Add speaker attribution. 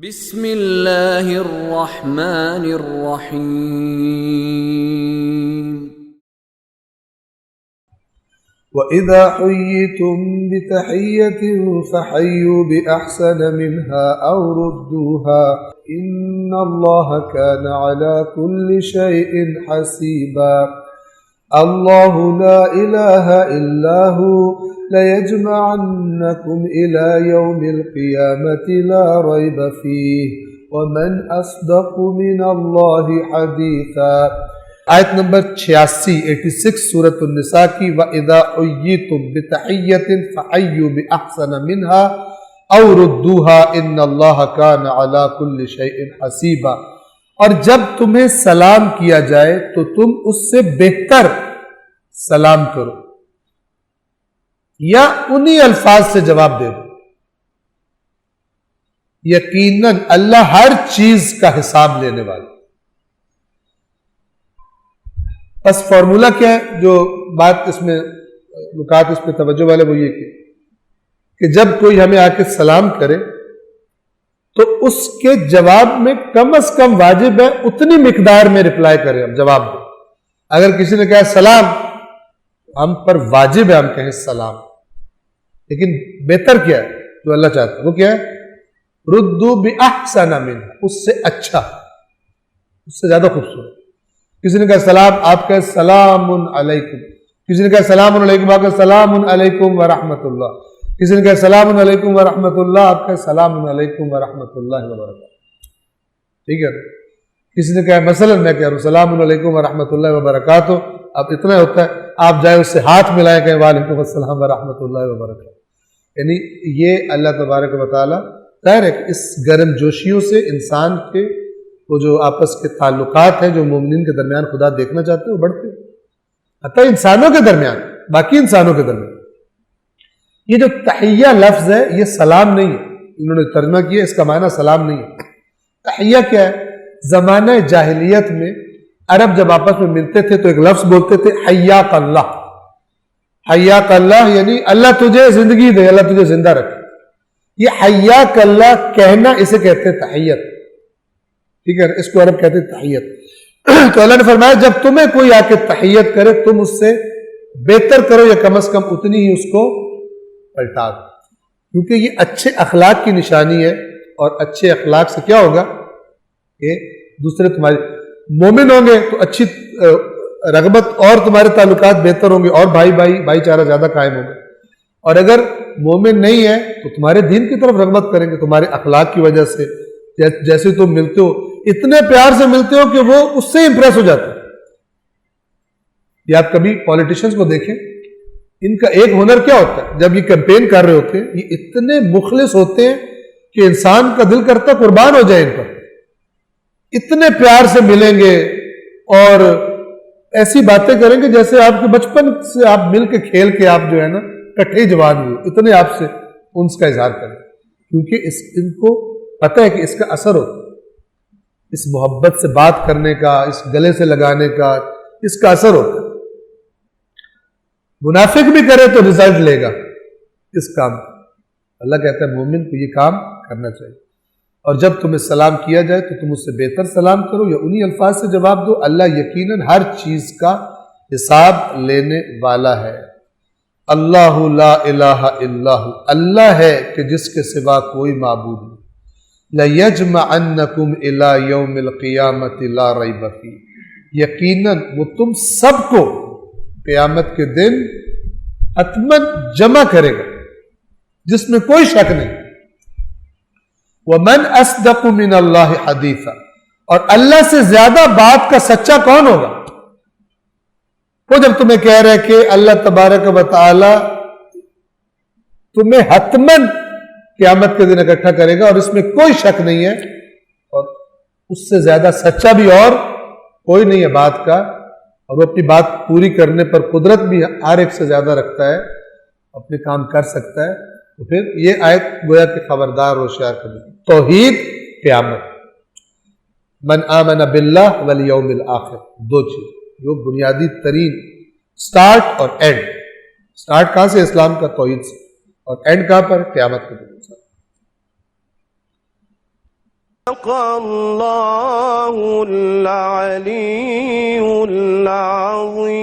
Speaker 1: بسم اللہ الرحمن الرحیم
Speaker 2: وَإِذَا حُيِّيتُم بِتَحِيَّةٍ فَحَيُّوا بِأَحْسَنَ مِنْهَا أَوْ رُدُّوهَا إِنَّ اللَّهَ كَانَ عَلَى كُلِّ شَيْءٍ حَسِيبًا اللَّهُ لَا إِلَهَ إِلَّا هُوَ لَيَجْمَعَنَّكُمْ إِلَى يَوْمِ الْقِيَامَةِ لَا رَيْبَ فِيهِ وَمَنْ أَصْدَقُ مِنَ اللَّهِ حَدِيثًا۔ آیت نمبر 86 سورۃ النساء کی وَإِذَا حُيِّيتُم بِتَحِيَّةٍ فَحَيُّوا بِأَحْسَنَ مِنْهَا أَوْ رُدُّوهَا إِنَّ اللَّهَ كَانَ عَلَى كُلِّ شَيْءٍ حَسِيبًا۔ اور جب تمہیں سلام کیا جائے تو تم اس سے بہتر سلام کرو یا انہی الفاظ سے جواب دے دو، یقیناً اللہ ہر چیز کا حساب لینے والا۔ بس فارمولا کیا ہے جو بات اس میں نکات اس پہ توجہ والے وہ یہ کہ جب کوئی ہمیں آ کے سلام کرے تو اس کے جواب میں کم از کم واجب ہے اتنی مقدار میں رپلائی کریں، ہم جواب دیں۔ اگر کسی نے کہا سلام، ہم پر واجب ہے ہم کہیں سلام، لیکن بہتر کیا ہے جو اللہ چاہتا ہے وہ کیا ہے؟ ردو بِأَحْسَنَ مِنْهُ، اس سے اچھا، اس سے زیادہ خوبصورت۔ کسی نے کہا سلام، آپ کہیں سلام علیکم۔ کسی نے کہا سلام علیکم، آپ کہیں سلام علیکم ورحمۃ اللہ۔ کسی نے کہا سلام علیکم ورحمۃ اللہ، آپ کہیں سلام علیکم ورحمۃ اللہ وبرکاتہ۔ ٹھیک ہے؟ کسی نے کہا مثلا میں کہہ رہا ہوں سلام علیکم ورحمۃ اللہ وبرکاتہ، اب اتنا ہوتا ہے آپ جائے اس سے ہاتھ ملائیں کہیں وعلیکم السلام ورحمۃ اللہ وبرکاتہ۔ یعنی یہ اللہ تبارک و تعالیٰ ظاہر ہے کہ اس گرم جوشیوں سے انسان کے وہ جو آپس کے تعلقات ہیں جو مومنین کے درمیان خدا دیکھنا چاہتے ہیں وہ بڑھتے ہیں، حتیٰ انسانوں کے درمیان، باقی انسانوں کے درمیان۔ یہ جو تحیہ لفظ ہے یہ سلام نہیں ہے، انہوں نے ترجمہ کیا اس کا معنی سلام نہیں ہے۔ تحیہ کیا ہے؟ زمانہ جاہلیت میں عرب جب آپس میں ملتے تھے تو ایک لفظ بولتے تھے حیاک اللہ۔ حیاک اللہ یعنی اللہ تجھے زندگی دے، اللہ تجھے زندہ رکھے۔ یہ حیاک اللہ کہنا اسے کہتے ہیں تحیت، ٹھیک ہے؟ اس کو عرب کہتے ہیں تحیت۔ تو اللہ نے فرمایا جب تمہیں کوئی آ کے تحیت کرے تم اس سے بہتر کرو یا کم از کم اتنی ہی اس کو پلٹا دو، کیونکہ یہ اچھے اخلاق کی نشانی ہے، اور اچھے اخلاق سے کیا ہوگا کہ دوسرے تمہارے مومن ہوں گے تو اچھی رغبت اور تمہارے تعلقات بہتر ہوں گے اور بھائی چارہ زیادہ قائم ہوں گے، اور اگر مومن نہیں ہے تو تمہارے دین کی طرف رغبت کریں گے تمہارے اخلاق کی وجہ سے۔ جیسے تم ملتے ہو اتنے پیار سے ملتے ہو کہ وہ اس سے امپریس ہو جاتے ہیں۔ یہ آپ کبھی پولیٹیشنز کو دیکھیں، ان کا ایک ہنر کیا ہوتا ہے، جب یہ کیمپین کر رہے ہوتے ہیں یہ اتنے مخلص ہوتے ہیں کہ انسان کا دل کرتا قربان ہو جائے ان پر، اتنے پیار سے ملیں گے اور ایسی باتیں کریں گے جیسے آپ کے بچپن سے آپ مل کے کھیل کے آپ جو ہے نا کٹھے جوان ہوئے، اتنے آپ سے انس کا اظہار کریں، کیونکہ ان کو پتہ ہے کہ اس کا اثر ہوتا ہے، اس محبت سے بات کرنے کا، اس گلے سے لگانے کا، اس کا اثر ہوتا ہے۔ منافق بھی کرے تو رزلٹ لے گا اس کام کا۔ اللہ کہتا ہے مومن کو یہ کام کرنا چاہیے، اور جب تمہیں سلام کیا جائے تو تم اس سے بہتر سلام کرو یا انہی الفاظ سے جواب دو، اللہ یقیناً ہر چیز کا حساب لینے والا ہے۔ اللہ لا الہ الا ہو، اللہ ہے کہ جس کے سوا کوئی معبود نہیں۔ لَيَجْمَعَنَّكُمْ إِلَى يَوْمِ الْقِيَامَةِ لَا رَيْبَ فِيهِ، یقیناً وہ تم سب کو قیامت کے دن حتماً جمع کرے گا جس میں کوئی شک نہیں۔ وَمَنْ أَصْدَقُ مِنَ اللَّهِ حَدِيثًا، اور اللہ سے زیادہ بات کا سچا کون ہوگا؟ وہ جب تمہیں کہہ رہے کہ اللہ تبارک و تعالی تمہیں حتماً قیامت کے دن اکٹھا کرے گا اور اس میں کوئی شک نہیں ہے، اور اس سے زیادہ سچا بھی اور کوئی نہیں ہے بات کا، اور وہ اپنی بات پوری کرنے پر قدرت بھی ہر ایک سے زیادہ رکھتا ہے، اپنے کام کر سکتا ہے۔ تو پھر یہ آیت گویا کہ خبردار ہوشیار کرنے توحید قیامت، من آمن باللہ والیوم الآخر، دو چیز جو بنیادی ترین سٹارٹ اور اینڈ۔ سٹارٹ کہاں سے؟ اسلام کا توحید سے، اور اینڈ کہاں پر؟ قیامت کے دن۔
Speaker 3: الله العلي العظيم.